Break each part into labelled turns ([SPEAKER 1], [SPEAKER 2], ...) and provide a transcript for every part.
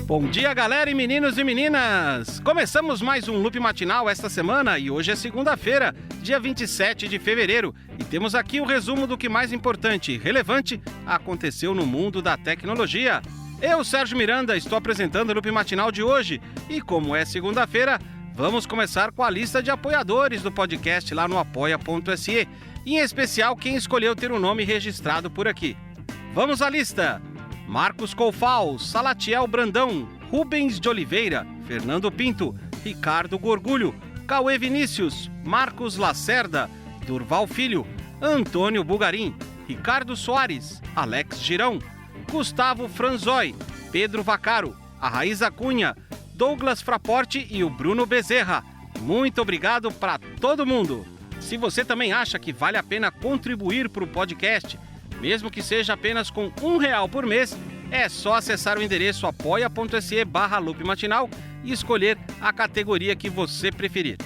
[SPEAKER 1] Bom dia, galera e meninos e meninas! Começamos mais um Loop Matinal esta semana e hoje é segunda-feira, dia 27 de fevereiro, e temos aqui o resumo do que mais importante e relevante aconteceu no mundo da tecnologia. Eu, Sérgio Miranda, estou apresentando o Loop Matinal de hoje e, como é segunda-feira, vamos começar com a lista de apoiadores do podcast lá no apoia.se, e em especial quem escolheu ter o nome registrado por aqui. Vamos à lista! Marcos Colfal, Salatiel Brandão, Rubens de Oliveira, Fernando Pinto, Ricardo Gorgulho, Cauê Vinícius, Marcos Lacerda, Durval Filho, Antônio Bugarim, Ricardo Soares, Alex Girão, Gustavo Franzói, Pedro Vacaro, a Raíza Cunha, Douglas Fraporte e o Bruno Bezerra. Muito obrigado para todo mundo! Se você também acha que vale a pena contribuir para o podcast, mesmo que seja apenas com R$1 por mês, é só acessar o endereço apoia.se/loopmatinal e escolher a categoria que você preferir.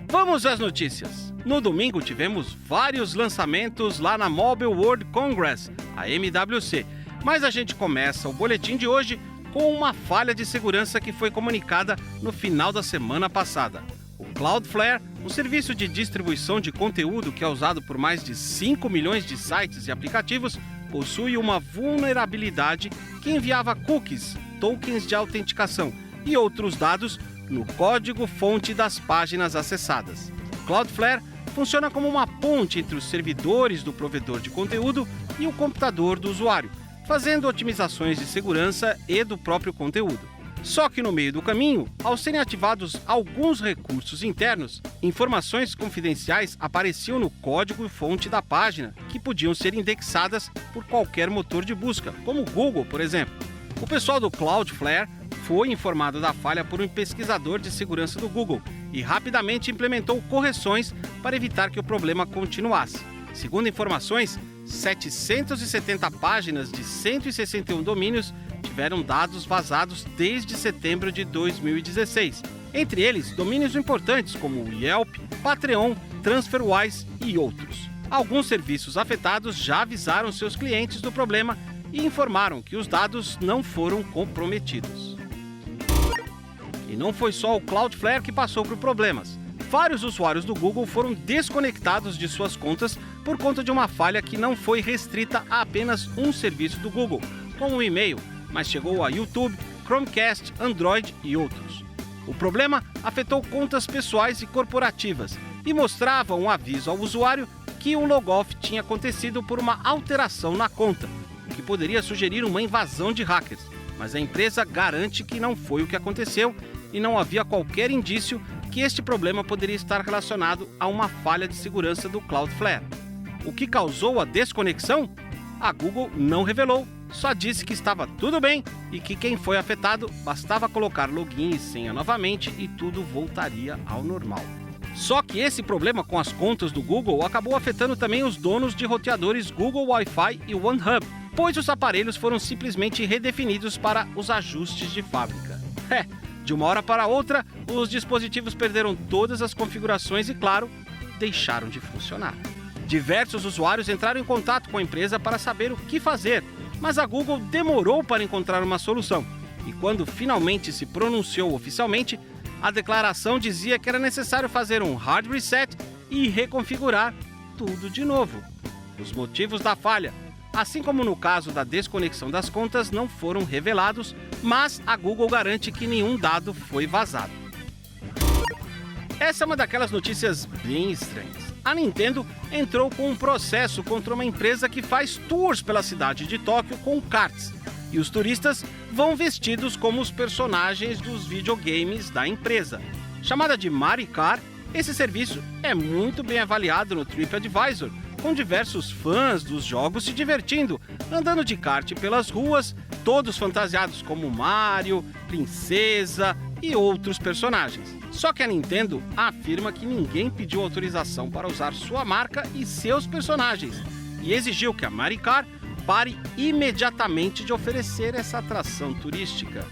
[SPEAKER 1] Vamos às notícias. No domingo tivemos vários lançamentos lá na Mobile World Congress, a MWC, mas a gente começa o boletim de hoje com uma falha de segurança que foi comunicada no final da semana passada. O Cloudflare, um serviço de distribuição de conteúdo que é usado por mais de 5 milhões de sites e aplicativos, possui uma vulnerabilidade que enviava cookies, tokens de autenticação e outros dados no código-fonte das páginas acessadas. O Cloudflare funciona como uma ponte entre os servidores do provedor de conteúdo e o computador do usuário, fazendo otimizações de segurança e do próprio conteúdo. Só que no meio do caminho, ao serem ativados alguns recursos internos, informações confidenciais apareciam no código-fonte da página, que podiam ser indexadas por qualquer motor de busca, como o Google, por exemplo. O pessoal do Cloudflare foi informado da falha por um pesquisador de segurança do Google e rapidamente implementou correções para evitar que o problema continuasse. Segundo informações, 770 páginas de 161 domínios tiveram dados vazados desde setembro de 2016. Entre eles, domínios importantes como o Yelp, Patreon, TransferWise e outros. Alguns serviços afetados já avisaram seus clientes do problema e informaram que os dados não foram comprometidos. E não foi só o Cloudflare que passou por problemas. Vários usuários do Google foram desconectados de suas contas por conta de uma falha que não foi restrita a apenas um serviço do Google, como o e-mail, mas chegou a YouTube, Chromecast, Android e outros. O problema afetou contas pessoais e corporativas e mostrava um aviso ao usuário que o logoff tinha acontecido por uma alteração na conta, o que poderia sugerir uma invasão de hackers, mas a empresa garante que não foi o que aconteceu e não havia qualquer indício que este problema poderia estar relacionado a uma falha de segurança do Cloudflare. O que causou a desconexão? A Google não revelou, só disse que estava tudo bem e que quem foi afetado bastava colocar login e senha novamente e tudo voltaria ao normal. Só que esse problema com as contas do Google acabou afetando também os donos de roteadores Google Wi-Fi e OneHub, pois os aparelhos foram simplesmente redefinidos para os ajustes de fábrica. De uma hora para outra, os dispositivos perderam todas as configurações e, claro, deixaram de funcionar. Diversos usuários entraram em contato com a empresa para saber o que fazer, mas a Google demorou para encontrar uma solução. E quando finalmente se pronunciou oficialmente, a declaração dizia que era necessário fazer um hard reset e reconfigurar tudo de novo. Os motivos da falha, assim como no caso da desconexão das contas, não foram revelados, mas a Google garante que nenhum dado foi vazado. Essa é uma daquelas notícias bem estranhas. A Nintendo entrou com um processo contra uma empresa que faz tours pela cidade de Tóquio com karts, e os turistas vão vestidos como os personagens dos videogames da empresa. Chamada de Maricar, esse serviço é muito bem avaliado no TripAdvisor, com diversos fãs dos jogos se divertindo, andando de kart pelas ruas, todos fantasiados como Mario, Princesa e outros personagens. Só que a Nintendo afirma que ninguém pediu autorização para usar sua marca e seus personagens e exigiu que a Maricar pare imediatamente de oferecer essa atração turística.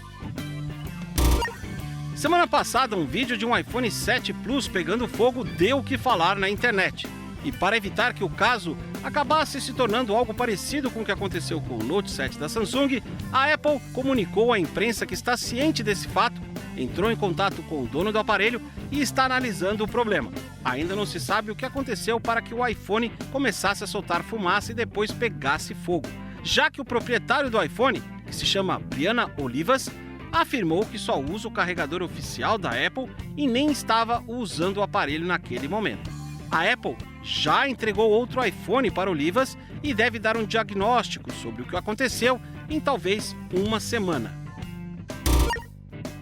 [SPEAKER 1] Semana passada, um vídeo de um iPhone 7 Plus pegando fogo deu o que falar na internet. E para evitar que o caso acabasse se tornando algo parecido com o que aconteceu com o Note 7 da Samsung, a Apple comunicou à imprensa que está ciente desse fato, entrou em contato com o dono do aparelho e está analisando o problema. Ainda não se sabe o que aconteceu para que o iPhone começasse a soltar fumaça e depois pegasse fogo, já que o proprietário do iPhone, que se chama Brianna Olivas, afirmou que só usa o carregador oficial da Apple e nem estava usando o aparelho naquele momento. A Apple já entregou outro iPhone para Olivas e deve dar um diagnóstico sobre o que aconteceu em talvez uma semana.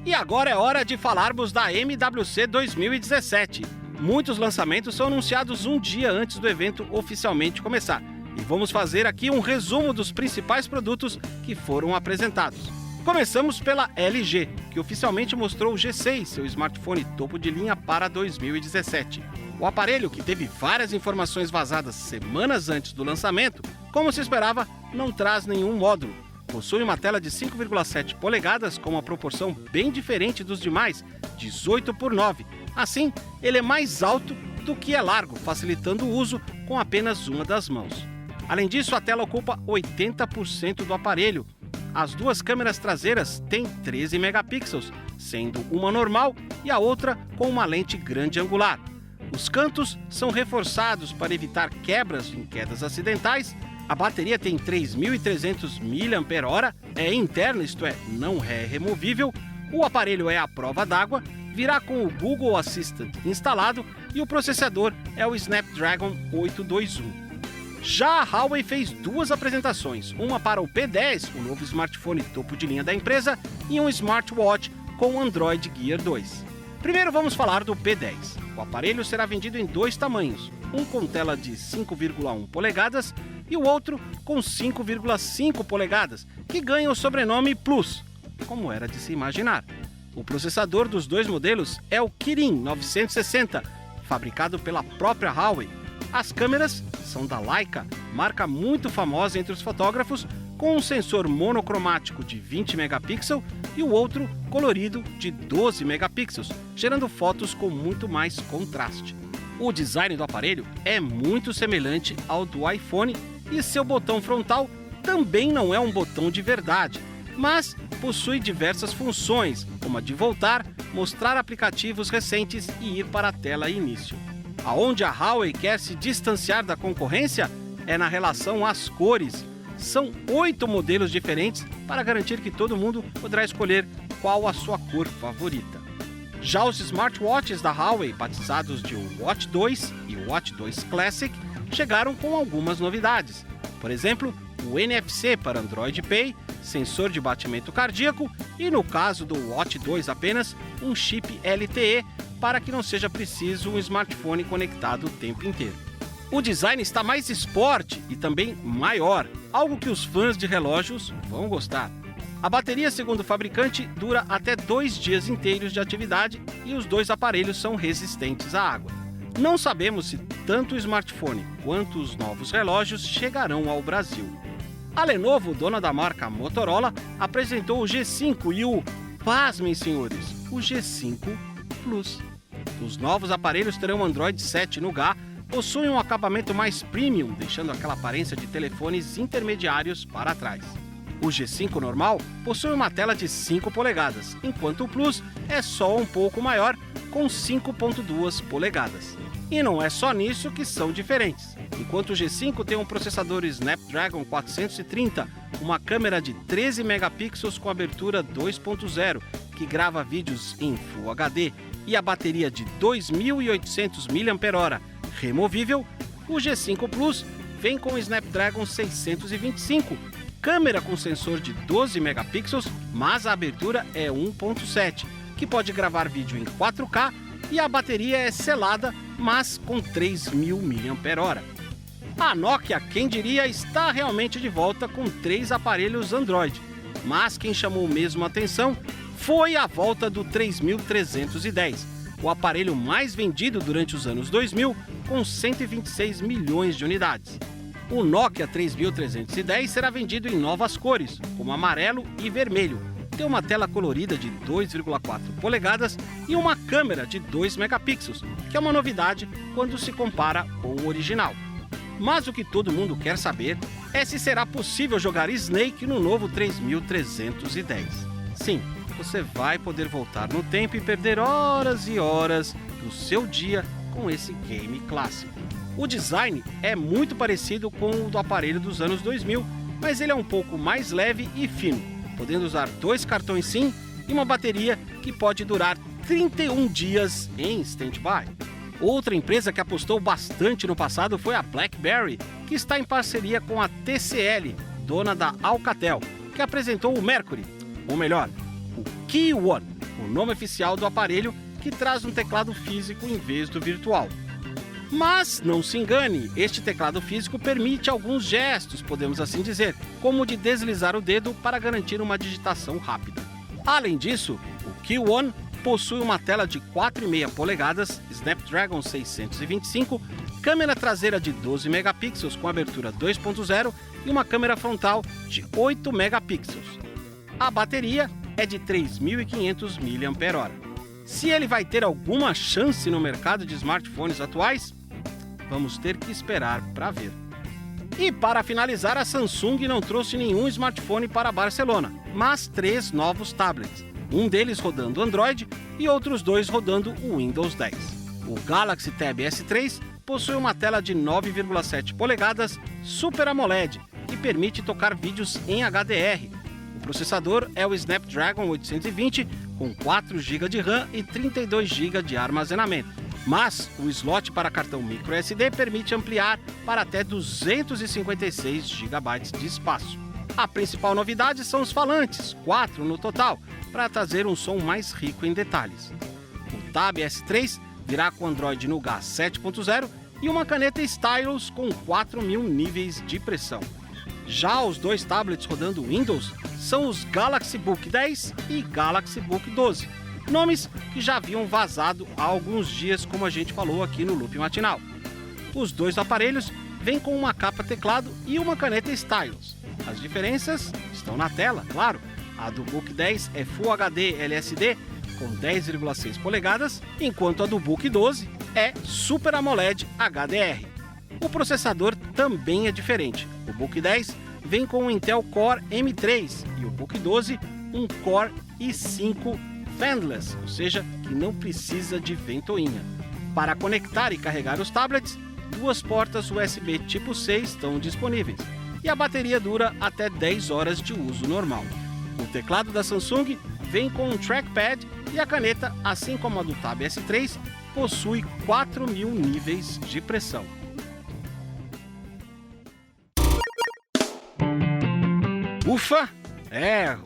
[SPEAKER 1] E agora é hora de falarmos da MWC 2017. Muitos lançamentos são anunciados um dia antes do evento oficialmente começar. E vamos fazer aqui um resumo dos principais produtos que foram apresentados. Começamos pela LG, que oficialmente mostrou o G6, seu smartphone topo de linha para 2017. O aparelho, que teve várias informações vazadas semanas antes do lançamento, como se esperava, não traz nenhum módulo. Possui uma tela de 5,7 polegadas com uma proporção bem diferente dos demais, 18:9. Assim, ele é mais alto do que é largo, facilitando o uso com apenas uma das mãos. Além disso, a tela ocupa 80% do aparelho. As duas câmeras traseiras têm 13 megapixels, sendo uma normal e a outra com uma lente grande angular. Os cantos são reforçados para evitar quebras em quedas acidentais. A bateria tem 3.300 mAh, é interna, isto é, não é removível. O aparelho é à prova d'água, virá com o Google Assistant instalado e o processador é o Snapdragon 821. Já a Huawei fez duas apresentações, uma para o P10, o novo smartphone topo de linha da empresa, e um smartwatch com Android Gear 2. Primeiro vamos falar do P10. O aparelho será vendido em dois tamanhos, um com tela de 5,1 polegadas e o outro com 5,5 polegadas, que ganha o sobrenome Plus, como era de se imaginar. O processador dos dois modelos é o Kirin 960, fabricado pela própria Huawei. As câmeras são da Leica, marca muito famosa entre os fotógrafos, com um sensor monocromático de 20 megapixels e o outro colorido de 12 megapixels, gerando fotos com muito mais contraste. O design do aparelho é muito semelhante ao do iPhone e seu botão frontal também não é um botão de verdade, mas possui diversas funções, como a de voltar, mostrar aplicativos recentes e ir para a tela início. Aonde a Huawei quer se distanciar da concorrência é na relação às cores. São 8 modelos diferentes para garantir que todo mundo poderá escolher qual a sua cor favorita. Já os smartwatches da Huawei, batizados de Watch 2 e Watch 2 Classic, chegaram com algumas novidades. Por exemplo, o NFC para Android Pay, sensor de batimento cardíaco e, no caso do Watch 2 apenas, um chip LTE para que não seja preciso um smartphone conectado o tempo inteiro. O design está mais esporte e também maior, algo que os fãs de relógios vão gostar. A bateria, segundo o fabricante, dura até 2 dias inteiros de atividade e os dois aparelhos são resistentes à água. Não sabemos se tanto o smartphone quanto os novos relógios chegarão ao Brasil. A Lenovo, dona da marca Motorola, apresentou o G5 e pasmem senhores, o G5 Plus. Os novos aparelhos terão Android 7 Nougat, possuem um acabamento mais premium, deixando aquela aparência de telefones intermediários para trás. O G5 normal possui uma tela de 5 polegadas, enquanto o Plus é só um pouco maior, com 5,2 polegadas. E não é só nisso que são diferentes. Enquanto o G5 tem um processador Snapdragon 430, uma câmera de 13 megapixels com abertura 2.0, que grava vídeos em Full HD, e a bateria de 2.800 mAh removível, o G5 Plus vem com o Snapdragon 625, câmera com sensor de 12 megapixels, mas a abertura é 1.7, que pode gravar vídeo em 4K e a bateria é selada, mas com 3.000 mAh. A Nokia, quem diria, está realmente de volta com 3 aparelhos Android, mas quem chamou mesmo a atenção foi a volta do 3310, o aparelho mais vendido durante os anos 2000, com 126 milhões de unidades. O Nokia 3310 será vendido em novas cores, como amarelo e vermelho. Tem uma tela colorida de 2,4 polegadas e uma câmera de 2 megapixels, que é uma novidade quando se compara com o original. Mas o que todo mundo quer saber é se será possível jogar Snake no novo 3310. Sim, você vai poder voltar no tempo e perder horas e horas do seu dia com esse game clássico. O design é muito parecido com o do aparelho dos anos 2000, mas ele é um pouco mais leve e fino, podendo usar 2 cartões SIM e uma bateria que pode durar 31 dias em stand-by. Outra empresa que apostou bastante no passado foi a BlackBerry, que está em parceria com a TCL, dona da Alcatel, que apresentou o Mercury, ou melhor, o Key One, o nome oficial do aparelho que traz um teclado físico em vez do virtual. Mas, não se engane, este teclado físico permite alguns gestos, podemos assim dizer, como o de deslizar o dedo para garantir uma digitação rápida. Além disso, o Key One possui uma tela de 4,5 polegadas, Snapdragon 625, câmera traseira de 12 megapixels com abertura 2.0 e uma câmera frontal de 8 megapixels. A bateria é de 3.500 mAh. Se ele vai ter alguma chance no mercado de smartphones atuais, vamos ter que esperar para ver. E para finalizar, a Samsung não trouxe nenhum smartphone para Barcelona, mas 3 novos tablets, um deles rodando Android e outros 2 rodando o Windows 10. O Galaxy Tab S3 possui uma tela de 9,7 polegadas Super AMOLED, que permite tocar vídeos em HDR. O processador é o Snapdragon 820, com 4 GB de RAM e 32 GB de armazenamento. Mas o slot para cartão microSD permite ampliar para até 256 GB de espaço. A principal novidade são os falantes, 4 no total, para trazer um som mais rico em detalhes. O Tab S3 virá com Android Nougat 7.0 e uma caneta Stylus com 4.000 níveis de pressão. Já os 2 tablets rodando Windows são os Galaxy Book 10 e Galaxy Book 12, nomes que já haviam vazado há alguns dias, como a gente falou aqui no Loop Matinal. Os 2 aparelhos vêm com uma capa teclado e uma caneta Stylus. As diferenças estão na tela, claro. A do Book 10 é Full HD LSD com 10,6 polegadas, enquanto a do Book 12 é Super AMOLED HDR. O processador também é diferente. O Book 10 vem com um Intel Core M3 e o Book 12 um Core i5 Fanless, ou seja, que não precisa de ventoinha. Para conectar e carregar os tablets, 2 portas USB tipo C estão disponíveis e a bateria dura até 10 horas de uso normal. O teclado da Samsung vem com um trackpad e a caneta, assim como a do Tab S3, possui 4.000 níveis de pressão. Ufa!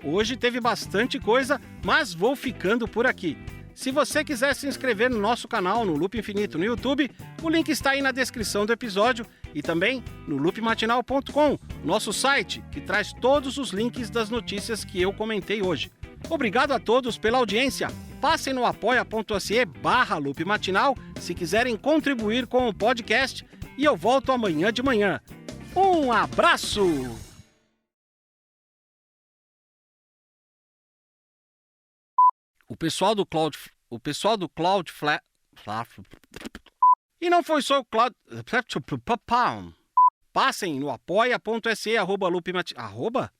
[SPEAKER 1] Hoje teve bastante coisa, mas vou ficando por aqui. Se você quiser se inscrever no nosso canal no Loop Infinito no YouTube, o link está aí na descrição do episódio e também no loopmatinal.com, nosso site, que traz todos os links das notícias que eu comentei hoje. Obrigado a todos pela audiência. Passem no apoia.se/loopmatinal se quiserem contribuir com o podcast e eu volto amanhã de manhã. Um abraço! O pessoal do Cloudflare... E não foi só o Cloud... Passem no apoia.se /loopmatinal...